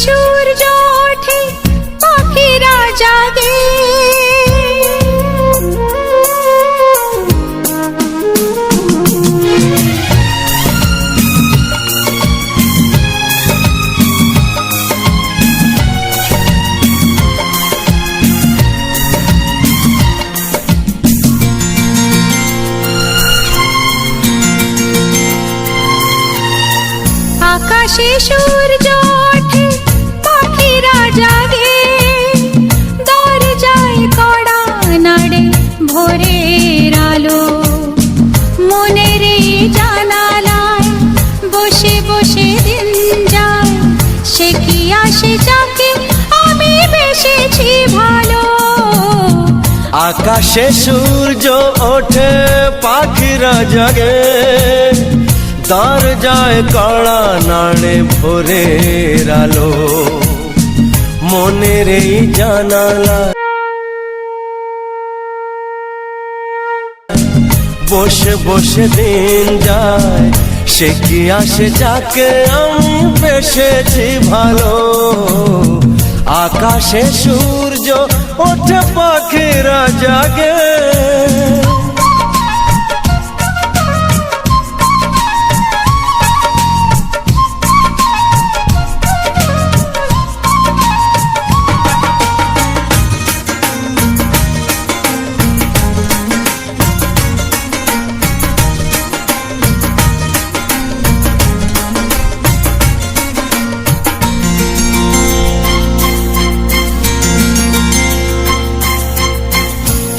সূর্য ওঠে পাখিরা জাগে, আকাশে সূর্য ওঠে পাখিরা জাগে, দরজায় কড়া নাড়ে ভোরের আলো, মনের এই জানালায় বসে বসে দিন যায়, সে কি আসে যাকে আমি বেসেছি ভালো। আকাশে সূর্য ওঠে পাখিরা জাগে, দরজায় কড়া নাড়ে ভোরের আলো, মনের এই জানালা বসে বসে দিন যায়, সে কি আসে যাকে আমি বেসেছি ভালো। আকাশে সূর্য ওঠে পাখিরা জাগে,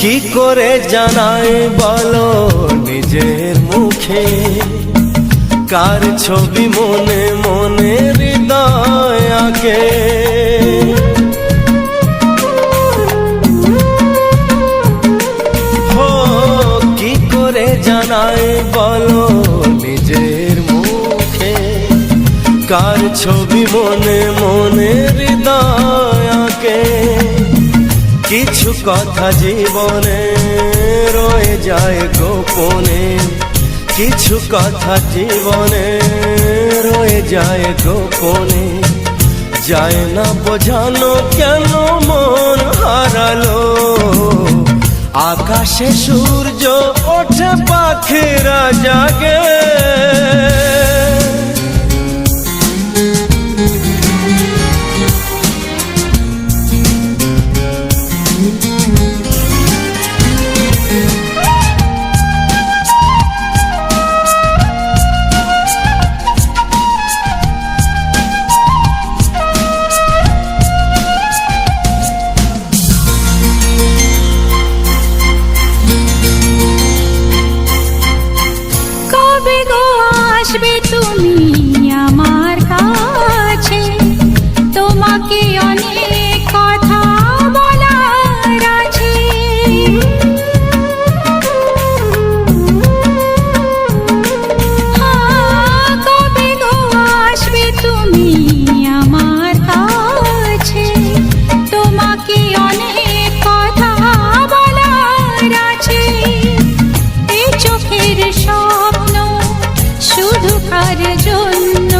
কি করে জানাই বলো নিজের মুখে, কার ছবি মনে মনে হৃদয় আঁকে। হো কি করে জানাই বলো নিজের মুখে, কার ছবি মনে মনে হৃদয় আঁকে। কিছু কথা জীবনে রয়ে যায় গোপনে, কিছু কথা জীবনে রয়ে যায় গোপনে, যায় না বোঝানো কেন মন হারালো। আকাশে সূর্য ওঠে পাখিরা জাগে, আসবে তুমি আমার কাছে, তোমাকে অনেক কথা বলার আছে। কবে গো আসবে তুমি আমার কাছে, তোমাকে অনেক কথা বলার আছে। এই চোখের স্বপ্ন শুধু কার জন্য,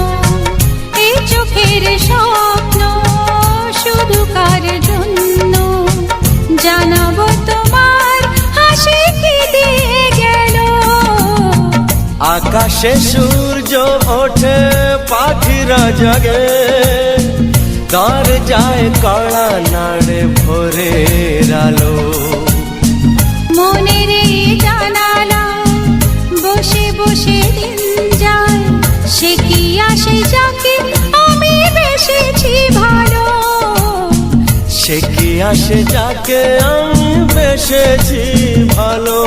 এই চোখের স্বপ্ন শুধু কার জন্য, জানাবো তোমার হাসি কি দিয়ে গেল। আকাশে সূর্য ওঠে পাখিরা জাগে, দরজায় কড়া নাড়ে ভোরের আলো, মনের এই জানালা বসে বসে দিন যায়, সে কি আসে যাকে আমি বেসেছি ভালো। সে কি আসে যাকে আমি বেসেছি ভালো।